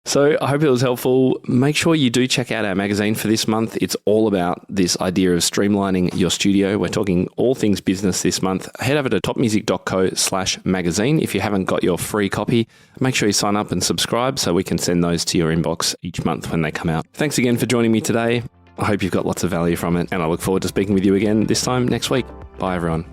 So I hope it was helpful. Make sure you do check out our magazine for this month. It's all about this idea of streamlining your studio. We're talking all things business this month. Head over to topmusic.co/magazine. If you haven't got your free copy, make sure you sign up and subscribe so we can send those to your inbox each month when they come out. Thanks again for joining me today. I hope you've got lots of value from it, and I look forward to speaking with you again this time next week. Bye, everyone.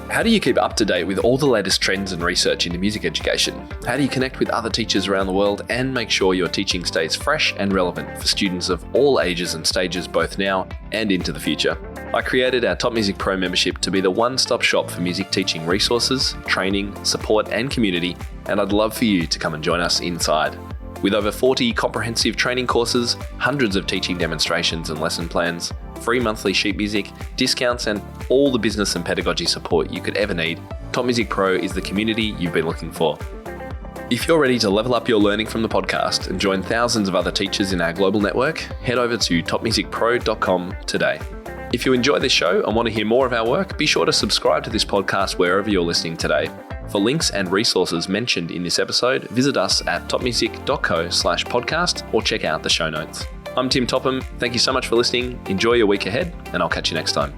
How do you keep up to date with all the latest trends and research into music education? How do you connect with other teachers around the world and make sure your teaching stays fresh and relevant for students of all ages and stages, both now and into the future? I created our Top Music Pro membership to be the one-stop shop for music teaching resources, training, support, and community, and I'd love for you to come and join us inside. With over 40 comprehensive training courses, hundreds of teaching demonstrations and lesson plans, free monthly sheet music, discounts, and all the business and pedagogy support you could ever need, Top Music Pro is the community you've been looking for. If you're ready to level up your learning from the podcast and join thousands of other teachers in our global network, head over to topmusicpro.com today. If you enjoy this show and want to hear more of our work, be sure to subscribe to this podcast wherever you're listening today. For links and resources mentioned in this episode, visit us at topmusic.co/podcast or check out the show notes. I'm Tim Topham. Thank you so much for listening. Enjoy your week ahead, and I'll catch you next time.